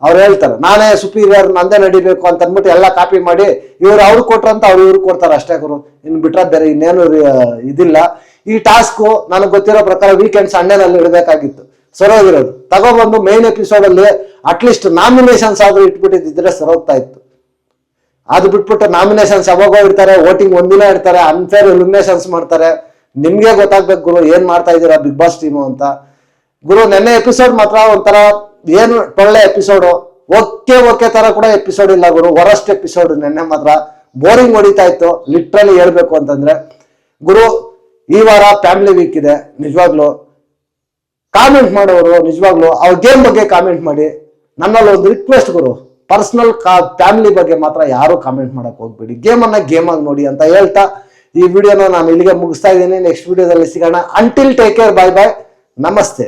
ಅವ್ರು ಹೇಳ್ತಾರೆ ನಾನೇ ಸುಪೀರಿಯರ್, ನಂದೇ ನಡಿಬೇಕು ಅಂತ ಅಂದ್ಬಿಟ್ಟು ಎಲ್ಲ ಕಾಪಿ ಮಾಡಿ ಇವ್ರು ಅವ್ರು ಕೊಟ್ರಂತ ಇವ್ರು ಕೊಡ್ತಾರೆ ಅಷ್ಟೇ ಗುರು. ಇನ್ನು ಬಿಟ್ರೆ ಬೇರೆ ಇನ್ನೇನು ಇದಿಲ್ಲ. ಈ ಟಾಸ್ಕ್ ನನಗೆ ಗೊತ್ತಿರೋ ಪ್ರಕಾರ ವೀಕೆಂಡ್ ಸಂಡೇನಲ್ಲಿ ಇಡಬೇಕಾಗಿತ್ತು, ಸರೋಗಿರೋದು. ತಗೊಬಂದು ಮೇನ್ ಎಪಿಸೋಡ್ ಅಲ್ಲಿ ಅಟ್ಲೀಸ್ಟ್ ನಾಮಿನೇಷನ್ಸ್ ಆದ್ರೂ ಇಟ್ಬಿಟ್ಟಿದ್ರೆ ಸರೋಗ್ತಾ ಇತ್ತು. ಅದು ಬಿಟ್ಬಿಟ್ಟು ನಾಮಿನೇಷನ್ಸ್ ಯಾವಾಗೋ ಇಡ್ತಾರೆ, ವೋಟಿಂಗ್ ಒಂದಿನ ಇಡ್ತಾರೆ, ಅನ್ಫೇರ್ ಎಲಿಮಿನೇಷನ್ಸ್ ಮಾಡ್ತಾರೆ. ನಿಮ್ಗೆ ಗೊತ್ತಾಗ್ಬೇಕು ಗುರು ಏನ್ ಮಾಡ್ತಾ ಇದ್ದೀರಾ ಬಿಗ್ ಬಾಸ್ ಟೀಮು ಅಂತ. ಗುರು ನೆನ್ನೆ ಎಪಿಸೋಡ್ ಮಾತ್ರ ಒಂಥರ ಏನು ಒಳ್ಳೆ ಎಪಿಸೋಡು, ಓಕೆ ತರ ಕೂಡ ಎಪಿಸೋಡ್ ಇಲ್ಲ ಗುರು. ವರಸ್ಟ್ ಎಪಿಸೋಡ್ ನೆನ್ನೆ ಮಾತ್ರ ಬೋರಿಂಗ್ ಹೊಡಿತಾ ಇತ್ತು ಲಿಟ್ರಲಿ ಹೇಳ್ಬೇಕು ಅಂತಂದ್ರೆ. ಗುರು ಈ ವಾರ ಫ್ಯಾಮಿಲಿ ವೀಕ್ ಇದೆ. ನಿಜವಾಗ್ಲು ಕಾಮೆಂಟ್ ಮಾಡೋರು ನಿಜವಾಗ್ಲು ಅವ್ರ ಗೇಮ್ ಬಗ್ಗೆ ಕಾಮೆಂಟ್ ಮಾಡಿ. ನನ್ನಲ್ಲಿ ಒಂದು ರಿಕ್ವೆಸ್ಟ್ ಗುರು, ಪರ್ಸನಲ್ ಫ್ಯಾಮಿಲಿ ಬಗ್ಗೆ ಮಾತ್ರ ಯಾರು ಕಾಮೆಂಟ್ ಮಾಡಕ್ ಹೋಗ್ಬೇಡಿ, ಗೇಮ್ ಅನ್ನ ಗೇಮ್ ಆಗಿ ನೋಡಿ ಅಂತ ಹೇಳ್ತಾ ಈ ವಿಡಿಯೋನ ನಾನು ಇಲ್ಲಿಗೆ ಮುಗಿಸ್ತಾ ಇದ್ದೀನಿ. ನೆಕ್ಸ್ಟ್ ವಿಡಿಯೋದಲ್ಲಿ ಸಿಗೋಣ. ಅಂಟಿಲ್ ಟೇಕ್ ಕೇರ್, ಬಾಯ್ ಬಾಯ್, ನಮಸ್ತೆ.